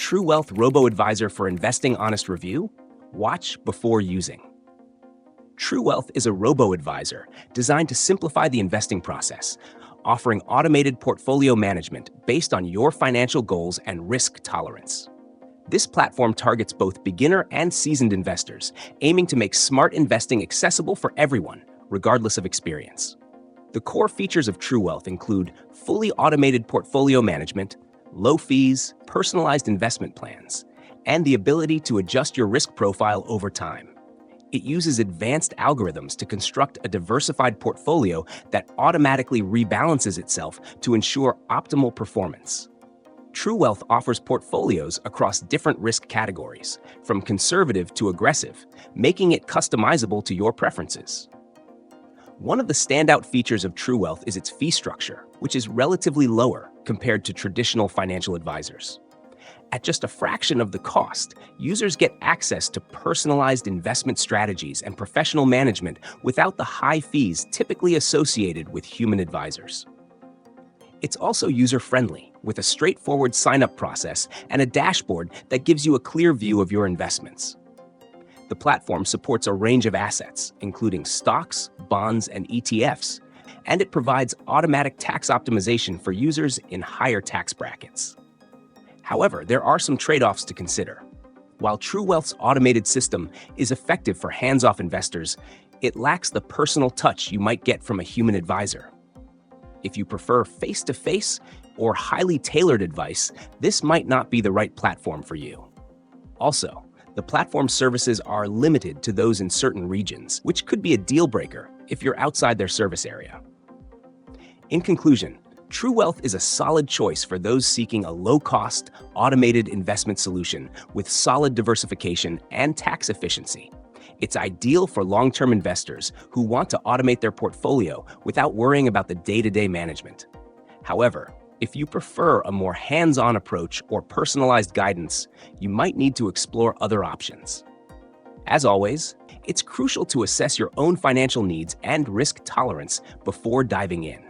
TrueWealth Robo-advisor for Investing Honest Review? Watch before using. TrueWealth is a robo-advisor designed to simplify the investing process, offering automated portfolio management based on your financial goals and risk tolerance. This platform targets both beginner and seasoned investors, aiming to make smart investing accessible for everyone, regardless of experience. The core features of TrueWealth include fully automated portfolio management, low fees, personalized investment plans, and the ability to adjust your risk profile over time. It uses advanced algorithms to construct a diversified portfolio that automatically rebalances itself to ensure optimal performance. TrueWealth offers portfolios across different risk categories, from conservative to aggressive, making it customizable to your preferences. One of the standout features of TrueWealth is its fee structure, which is relatively lower compared to traditional financial advisors. At just a fraction of the cost, users get access to personalized investment strategies and professional management without the high fees typically associated with human advisors. It's also user-friendly, with a straightforward sign-up process and a dashboard that gives you a clear view of your investments. The platform supports a range of assets, including stocks, bonds, and ETFs, and it provides automatic tax optimization for users in higher tax brackets. However, there are some trade-offs to consider. While TrueWealth's automated system is effective for hands-off investors, it lacks the personal touch you might get from a human advisor. If you prefer face-to-face or highly tailored advice, this might not be the right platform for you. Also, the platform's services are limited to those in certain regions, which could be a deal breaker if you're outside their service area. In conclusion, TrueWealth is a solid choice for those seeking a low-cost, automated investment solution with solid diversification and tax efficiency. It's ideal for long-term investors who want to automate their portfolio without worrying about the day-to-day management. However, if you prefer a more hands-on approach or personalized guidance, you might need to explore other options. As always, it's crucial to assess your own financial needs and risk tolerance before diving in.